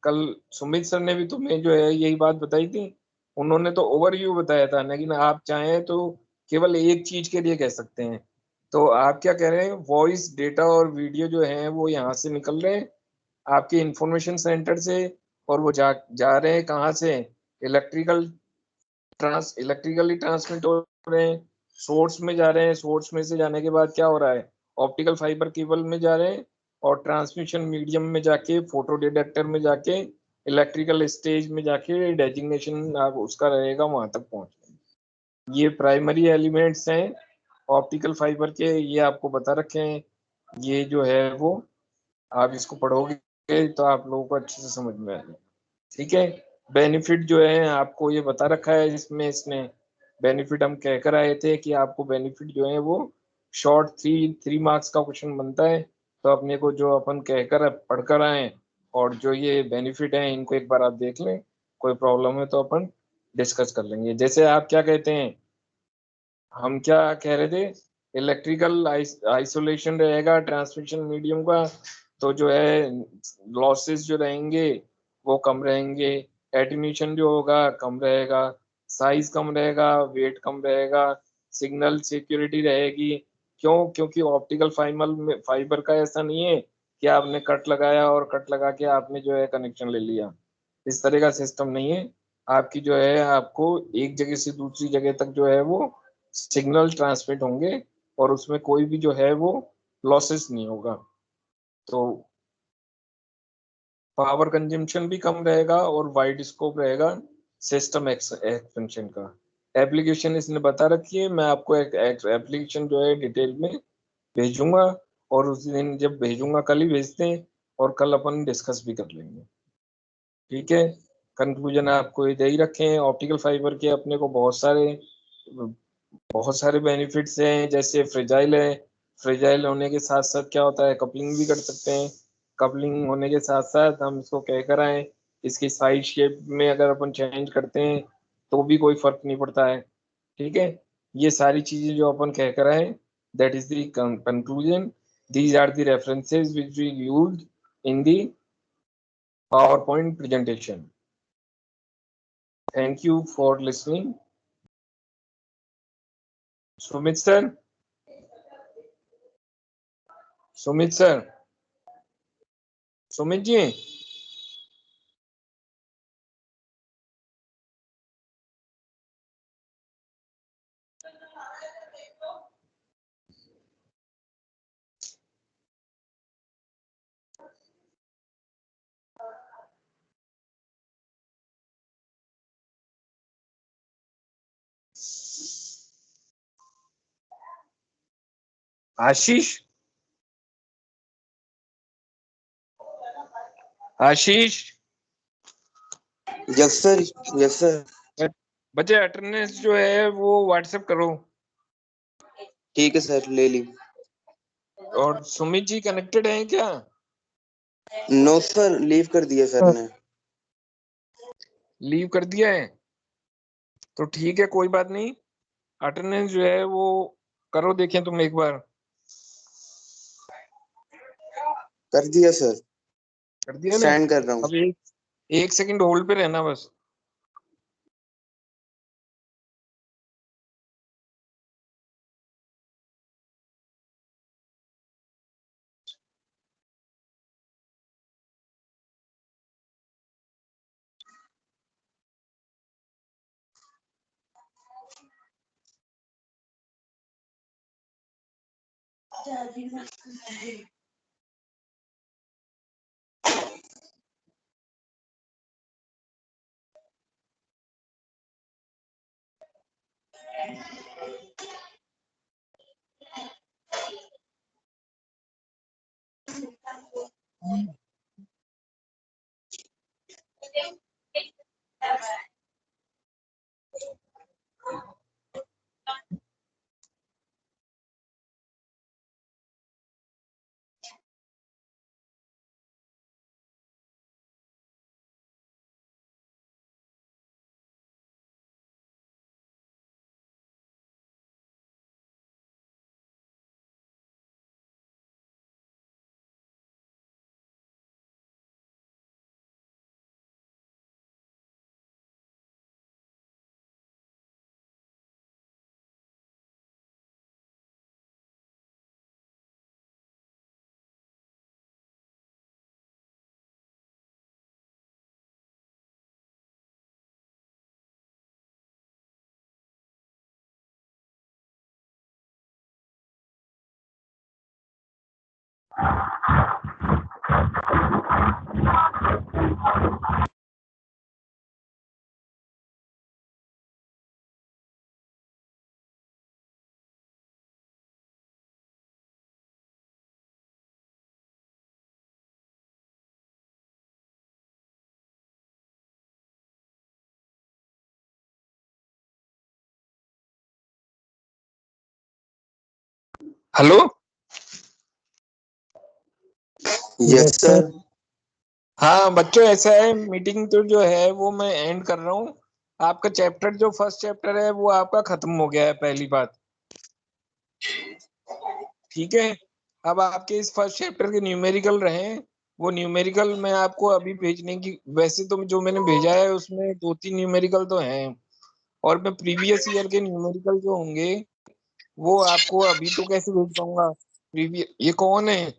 कल सुमित सर ने भी तुम्हें जो है यही बात बताई थी, उन्होंने तो ओवरव्यू बताया था, लेकिन आप चाहें तो केवल एक चीज के लिए कह सकते हैं। तो आप क्या कह रहे हैं, वॉइस डेटा और वीडियो जो है वो यहाँ से निकल रहे हैं आपके इंफॉर्मेशन सेंटर से, और वो जा जा रहे हैं कहाँ से, इलेक्ट्रिकली ट्रांसमिट हो रहे हैं, सोर्स में जा रहे हैं, सोर्स में से जाने के बाद क्या हो रहा है, ऑप्टिकल फाइबर केबल में जा रहे हैं, और ट्रांसमिशन मीडियम में जाके फोटो डिटेक्टर में जाके इलेक्ट्रिकल स्टेज में जाके डेजिग्नेशन उसका रहेगा वहां तक पहुंच। ये प्राइमरी एलिमेंट्स हैं ऑप्टिकल फाइबर के, ये आपको बता रखे हैं। ये जो है वो आप इसको पढ़ोगे तो आप लोगों को अच्छे से समझ में आएगा। ठीक है, बेनिफिट जो है आपको ये बता रखा है इसमें, इसने बेनिफिट हम कह कर आए थे कि आपको बेनिफिट जो है वो शॉर्ट थ्री मार्क्स का क्वेश्चन बनता है, तो अपने को जो अपन कहकर पढ़कर आए, और जो ये बेनिफिट है इनको एक बार आप देख लें, कोई प्रॉब्लम है तो अपन डिस्कस कर लेंगे। जैसे आप क्या कहते हैं, हम क्या कह रहे थे, इलेक्ट्रिकल आइसोलेशन रहेगा ट्रांसमिशन मीडियम का, तो जो है लॉसेस जो रहेंगे वो कम रहेंगे, एटीन्यूएशन जो होगा कम रहेगा, साइज कम रहेगा, वेट कम रहेगा, सिग्नल सिक्योरिटी रहेगी। क्यों? क्योंकि ऑप्टिकल फाइबर का ऐसा नहीं है कि आपने कट लगाया और कट लगा के आपने जो है कनेक्शन ले लिया, इस तरह का सिस्टम नहीं है। आपकी जो है आपको एक जगह से दूसरी जगह तक जो है वो सिग्नल ट्रांसमिट होंगे, और उसमें कोई भी जो है वो लॉसेस नहीं होगा। तो पावर कंजम्पशन भी कम रहेगा और वाइड स्कोप रहेगा सिस्टम एक्सपेंशन का। एप्लीकेशन इसने बता रखी है, मैं आपको एक एप्लीकेशन जो है डिटेल में भेजूंगा, और उस दिन जब भेजूंगा कल ही भेजते हैं, और कल अपन डिस्कस भी कर लेंगे। ठीक है, कंक्लूजन आपको ये दे ही रखे हैं, ऑप्टिकल फाइबर के अपने को बहुत सारे बेनिफिट्स हैं, जैसे फ्रेजाइल है, फ्रेजाइल होने के साथ साथ क्या होता है, कपलिंग भी कर सकते हैं, कपलिंग होने के साथ साथ हम इसको कह कर आए, इसकी साइड शेप में अगर अपन चेंज करते हैं तो भी कोई फर्क नहीं पड़ता है। ठीक है, ये सारी चीजें जो अपन कह कर आए, that is the conclusion, these are the references which we used in the power point presentation. Thank you for listening. Sumit sir, Sumit sir, Sumit ji, Ashish, Ashish, yes sir, yes sir. बच्चे अटेंडेंस जो है वो व्हाट्सएप करो। ठीक है सर, ले ली। और सुमित जी कनेक्टेड हैं क्या? नो सर, लीव कर दिया सर ने। लीव कर दिया है तो ठीक है, कोई बात नहीं, अटेंडेंस जो है वो करो, देखें तुम एक बार। कर दिया सर, कर दिया ना? सेंड कर रहा हूँ। अब एक सेकंड होल्ड पे रहना बस। हेलो। Yes sir. हाँ बच्चों, ऐसा है, मीटिंग तो जो है वो मैं एंड कर रहा हूँ। आपका चैप्टर जो फर्स्ट चैप्टर है वो आपका खत्म हो गया है, पहली बात। ठीक है। अब आपके इस फर्स्ट चैप्टर के न्यूमेरिकल रहे, वो न्यूमेरिकल मैं आपको अभी भेजने की, वैसे तो जो मैंने भेजा है उसमें 2-3 न्यूमेरिकल तो हैं, और मैं प्रीवियस ईयर के न्यूमेरिकल जो होंगे वो आपको अभी तो कैसे भेज पाऊंगा। प्रीवियस, ये कौन है?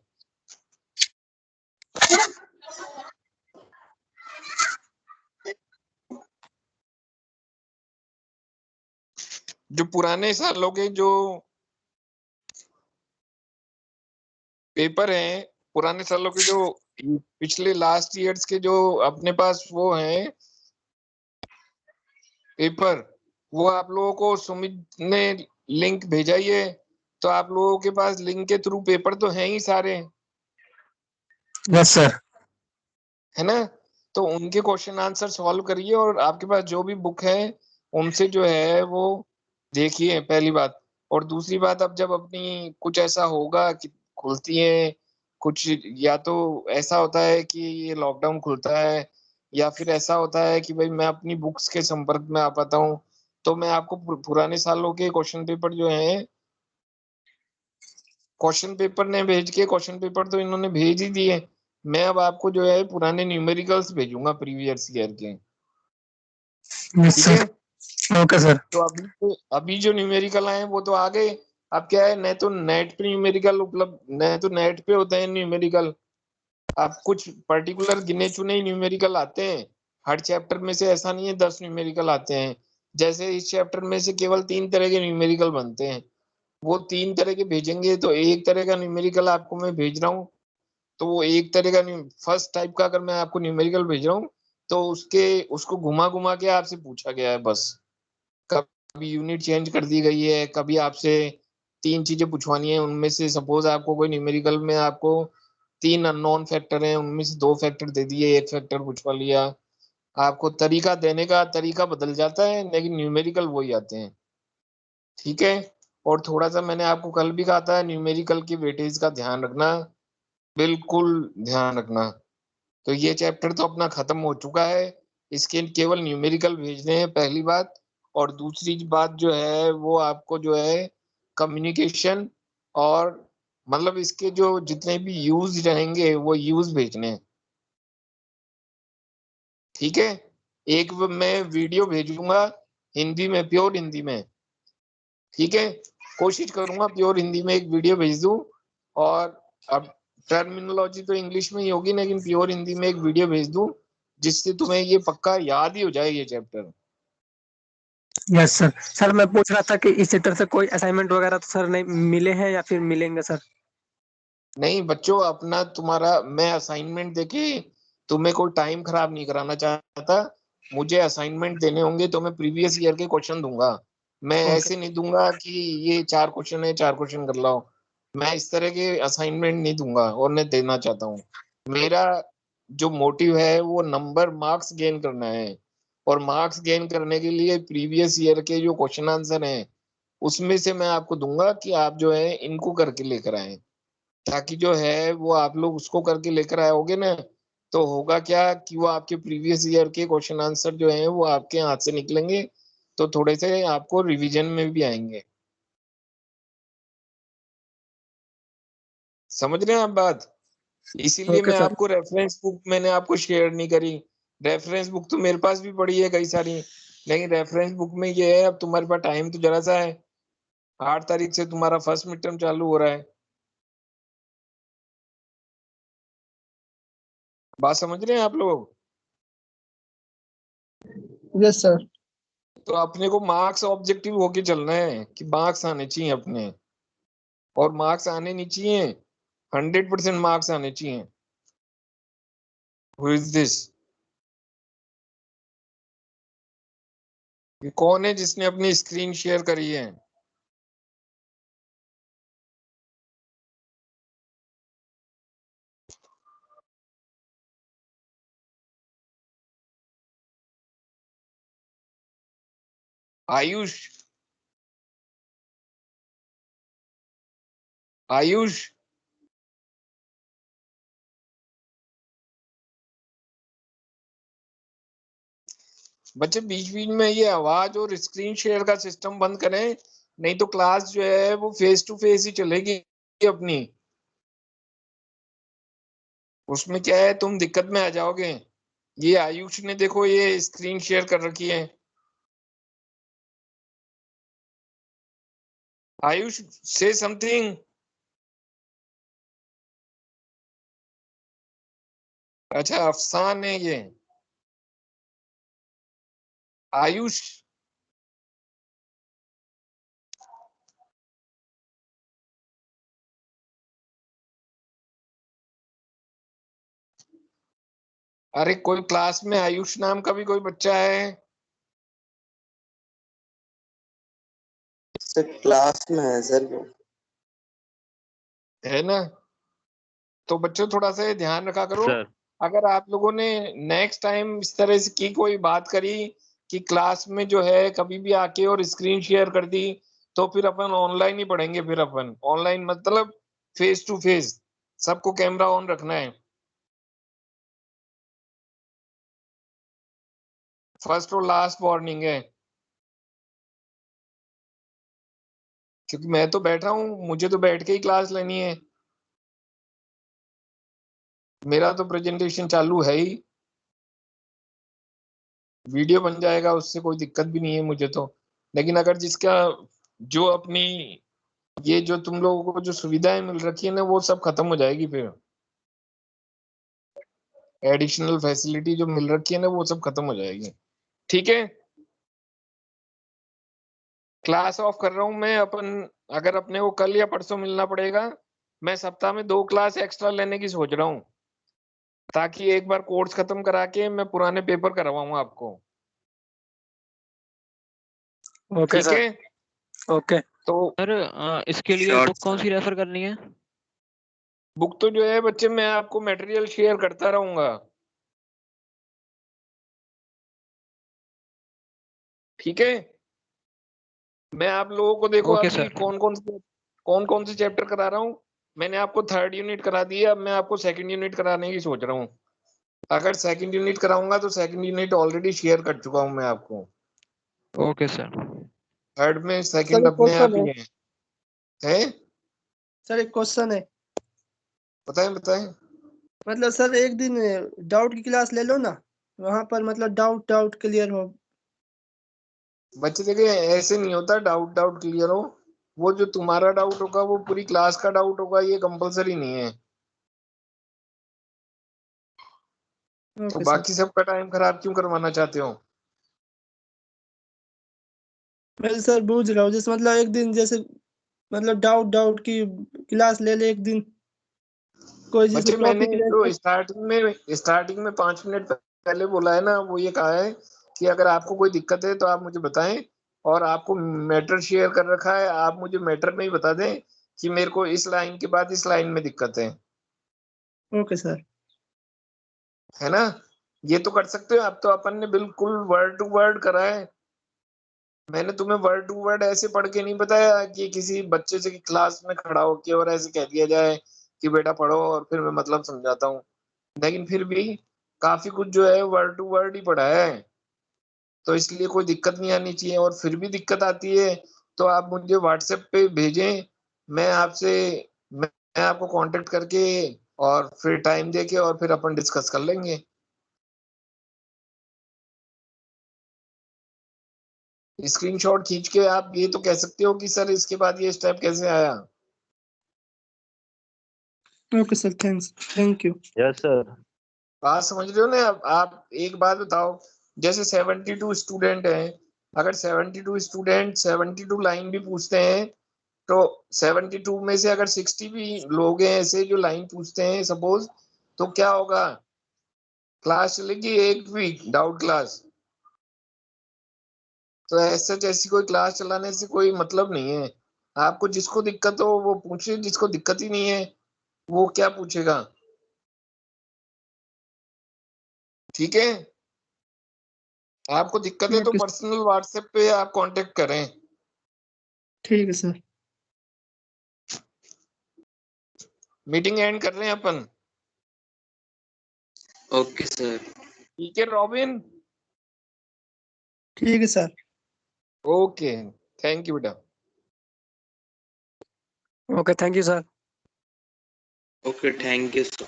जो पुराने सालों के जो पेपर हैं, पुराने सालों के जो पिछले लास्ट ईयर्स के जो अपने पास वो हैं पेपर, वो आप लोगों को सुमित ने लिंक भेजा ही है, तो आप लोगों के पास लिंक के थ्रू पेपर तो हैं ही सारे, यस सर। है ना? तो उनके क्वेश्चन आंसर सॉल्व करिए, और आपके पास जो भी बुक है उनसे जो है वो देखिए, पहली बात। और दूसरी बात, अब जब अपनी कुछ ऐसा होगा कि खुलती है कुछ, या तो ऐसा होता है कि ये लॉकडाउन खुलता है, या फिर ऐसा होता है कि भाई मैं अपनी बुक्स के संपर्क में आ पाता हूँ, तो मैं आपको पुराने सालों के क्वेश्चन पेपर जो हैं, क्वेश्चन पेपर ने भेज के, क्वेश्चन पेपर तो इन्होंने भेज ही दिए, मैं अब आपको जो है पुराने न्यूमेरिकल्स भेजूंगा प्रीवियस ईयर के। यस ठीक सर। है। Okay sir. तो अभी जो न्यूमेरिकल आए वो तो आ गए। अब क्या है, न तो नेट पे न्यूमेरिकल उपलब्ध, न तो नेट पे होते हैं न्यूमेरिकल। अब कुछ पर्टिकुलर गिने चुने न्यूमेरिकल आते हैं हर चैप्टर में से, ऐसा नहीं है 10 न्यूमेरिकल आते हैं। जैसे इस चैप्टर में से केवल 3 तरह के न्यूमेरिकल बनते हैं, वो 3 तरह के भेजेंगे, तो एक तरह का न्यूमेरिकल आपको मैं भेज रहा हूँ। तो वो एक तरह का फर्स्ट टाइप का अगर मैं आपको न्यूमेरिकल भेज रहा हूँ, तो उसको घुमा घुमा के आपसे पूछा गया है बस। कभी यूनिट चेंज कर दी गई है, कभी आपसे 3 चीजें पूछवानी है, उनमें से सपोज आपको कोई न्यूमेरिकल में आपको 3 अननोन फैक्टर हैं, उनमें से 2 फैक्टर दे दिए, 1 फैक्टर पूछवा लिया। आपको तरीका देने का तरीका बदल जाता है, लेकिन न्यूमेरिकल वही आते हैं। ठीक है। और थोड़ा सा मैंने आपको कल भी कहा था, न्यूमेरिकल की वेटेज का ध्यान रखना, बिल्कुल ध्यान रखना। तो ये चैप्टर तो अपना खत्म हो चुका है, इसके केवल न्यूमेरिकल भेजने हैं, पहली बात। और दूसरी बात जो है वो आपको जो है कम्युनिकेशन, और मतलब इसके जो जितने भी यूज रहेंगे वो यूज भेजने हैं। ठीक है। एक मैं वीडियो भेजूंगा हिंदी में, प्योर हिंदी में। ठीक है। कोशिश करूंगा प्योर हिंदी में एक वीडियो भेज दूं, और अब टर्मिनोलॉजी तो इंग्लिश में ही होगी, लेकिन प्योर हिंदी में एक वीडियो भेज दूं, जिससे तुम्हें ये पक्का याद ही हो जाए ये चैप्टर। Yes sir. सर मैं पूछ रहा था कि इस चैप्टर से कोई असाइनमेंट वगैरह तो सर नहीं मिले हैं या फिर मिलेंगे सर? नहीं बच्चों, अपना तुम्हारा मैं असाइनमेंट देके तुम्हें कोई टाइम खराब नहीं कराना चाहता। मुझे असाइनमेंट देने होंगे तो मैं प्रीवियस ईयर के क्वेश्चन दूंगा। मैं ओके। ऐसे नहीं दूंगा कि ये 4 क्वेश्चन है, 4 क्वेश्चन कर लाओ। मैं इस तरह के असाइनमेंट नहीं दूंगा, और नहीं देना चाहता हूँ। मेरा जो मोटिव है वो नंबर, मार्क्स गेन करना है। और मार्क्स गेन करने के लिए प्रीवियस ईयर के जो क्वेश्चन आंसर हैं उसमें से मैं आपको दूंगा, कि आप जो है इनको करके लेकर आए, ताकि जो है वो आप लोग उसको करके लेकर आओगे ना, तो होगा क्या कि वो आपके प्रीवियस ईयर के क्वेश्चन आंसर जो हैं वो आपके हाथ से निकलेंगे, तो थोड़े से आपको रिवीजन में भी आएंगे। समझ रहे हैं आप बात? इसीलिए ओके मैं सर। आपको रेफरेंस बुक मैंने आपको शेयर नहीं करी। रेफरेंस बुक तो मेरे पास भी पड़ी है कई सारी, लेकिन रेफरेंस बुक में ये है, अब तुम्हारे पास टाइम तो जरा सा है। 8 तारीख से तुम्हारा फर्स्ट मिड टर्म चालू हो रहा है। बात समझ रहे हैं आप लोग? Yes sir. तो अपने को मार्क्स ऑब्जेक्टिव होके चलना है, कि मार्क्स आने चाहिए अपने, और मार्क्स आने नहीं चाहिए, 100% मार्क्स आने चाहिए। Who is this? ये कौन है जिसने अपनी स्क्रीन शेयर करी है? आयुष। आयुष, बच्चे बीच बीच में ये आवाज और स्क्रीन शेयर का सिस्टम बंद करें, नहीं तो क्लास जो है वो फेस टू फेस ही चलेगी अपनी। उसमें क्या है, तुम दिक्कत में आ जाओगे। ये आयुष ने देखो ये स्क्रीन शेयर कर रखी है। आयुष, से समथिंग। अच्छा, अफसान है ये। आयुष, अरे कोई क्लास में आयुष नाम का भी कोई बच्चा है? सर क्लास में है सर वो। है ना? तो बच्चों थोड़ा सा ये ध्यान रखा करो। सर अगर आप लोगों ने नेक्स्ट टाइम इस तरह से की कोई बात करी कि क्लास में जो है कभी भी आके और स्क्रीन शेयर कर दी, तो फिर अपन ऑनलाइन ही पढ़ेंगे। फिर अपन ऑनलाइन मतलब फेस टू फेस, सबको कैमरा ऑन रखना है। फर्स्ट और लास्ट वार्निंग है, क्योंकि मैं तो बैठा हूँ, मुझे तो बैठ के ही क्लास लेनी है। मेरा तो प्रेजेंटेशन चालू है ही, वीडियो बन जाएगा, उससे कोई दिक्कत भी नहीं है मुझे तो। लेकिन अगर जिसका जो अपनी ये जो तुम लोगों को जो सुविधाएं मिल रखी है ना, वो सब खत्म हो जाएगी फिर। एडिशनल फैसिलिटी जो मिल रखी है ना, वो सब खत्म हो जाएगी। ठीक है, क्लास ऑफ कर रहा हूं मैं। अपन अगर अपने को कल या परसों मिलना पड़ेगा, मैं सप्ताह में 2 क्लास एक्स्ट्रा लेने की सोच रहा हूँ, ताकि एक बार कोर्स खत्म करा के मैं पुराने पेपर करवाऊँ आपको। ओके ठीक सर। है, ओके। तो सर इसके लिए Sure, बुक कौन सी रेफर करनी है? बुक तो जो है बच्चे, मैं आपको मटेरियल शेयर करता रहूंगा। ठीक है, मैं आप लोगों को देखो ओके अभी सर। कौन कौन से चैप्टर करा रहा हूँ। मैंने आपको 3rd यूनिट करा दी है, अब मैं आपको 2nd यूनिट कराने की सोच रहा हूँ। अगर 2nd यूनिट कराऊंगा तो 2nd यूनिट ऑलरेडी शेयर कर चुका हूँ मैं आपको। Okay sir. 3rd में सर 2nd एक अपने आप क्वेश्चन है। ही है? सर एक क्वेश्चन है। बताएं बताएं। मतलब सर एक दिन डाउट की क्लास ले लो ना, वहां पर मतलब डाउट डाउट क्लियर हो। बच्चे देखिए, ऐसे नहीं होता डाउट डाउट क्लियर हो। वो जो तुम्हारा डाउट होगा वो पूरी क्लास का डाउट होगा, ये कंपलसरी नहीं है। तो ओके सर। बाकी सबका टाइम खराब क्यों करवाना चाहते हो? मैं सर बूझ रहा हूँ, जैसे मतलब एक दिन जैसे मतलब डाउट डाउट की क्लास ले ले एक दिन, कोई जैसे बच्चे मैंने टॉपिक जो रहता। स्टार्टिंग में 5 मिनट पहले बोला है ना, वो ये कहा है कि अगर आपको कोई दिक्कत है तो आप मुझे बताएं। और आपको मैटर शेयर कर रखा है, आप मुझे मैटर में ही बता दें कि मेरे को इस लाइन के बाद इस लाइन में दिक्कत है। Okay sir. है ना? ये तो कर सकते हो। अब तो अपन ने बिल्कुल वर्ड टू वर्ड करा है। मैंने तुम्हें वर्ड टू वर्ड ऐसे पढ़ के नहीं बताया कि किसी बच्चे से क्लास में खड़ा होके और ऐसे कह दिया जाए कि बेटा पढ़ो और फिर मैं मतलब समझाता हूँ। लेकिन फिर भी काफी कुछ जो है वर्ड टू वर्ड ही पढ़ा है, तो इसलिए कोई दिक्कत नहीं आनी चाहिए। और फिर भी दिक्कत आती है तो आप मुझे व्हाट्सएप पे भेजें, मैं आपसे मैं आपको कांटेक्ट करके और फिर टाइम देके और फिर अपन डिस्कस कर लेंगे। स्क्रीनशॉट खींच के आप ये तो कह सकते हो कि सर इसके बाद ये स्टेप कैसे आया। Okay sir, thanks, thank you. Yes sir. बात समझ रहे हो ना? अब आप एक बात बताओ, जैसे 72 स्टूडेंट हैं, अगर 72 स्टूडेंट 72 लाइन भी पूछते हैं, तो 72 में से अगर 60 भी लोग हैं ऐसे जो लाइन पूछते हैं सपोज, तो क्या होगा? क्लास चलेगी 1 वीक डाउट क्लास। तो ऐसा जैसी कोई क्लास चलाने से कोई मतलब नहीं है। आपको जिसको दिक्कत हो वो पूछे, जिसको दिक्कत ही नहीं है वो क्या पूछेगा? ठीक है, आपको दिक्कत है तो ओके, पर्सनल व्हाट्सएप पे आप कांटेक्ट करें। ठीक है सर। मीटिंग एंड कर रहे हैं अपन। Okay sir. ठीक है रॉबिन। ठीक है सर। ओके थैंक यू बेटा। Okay thank you sir. Okay thank you sir.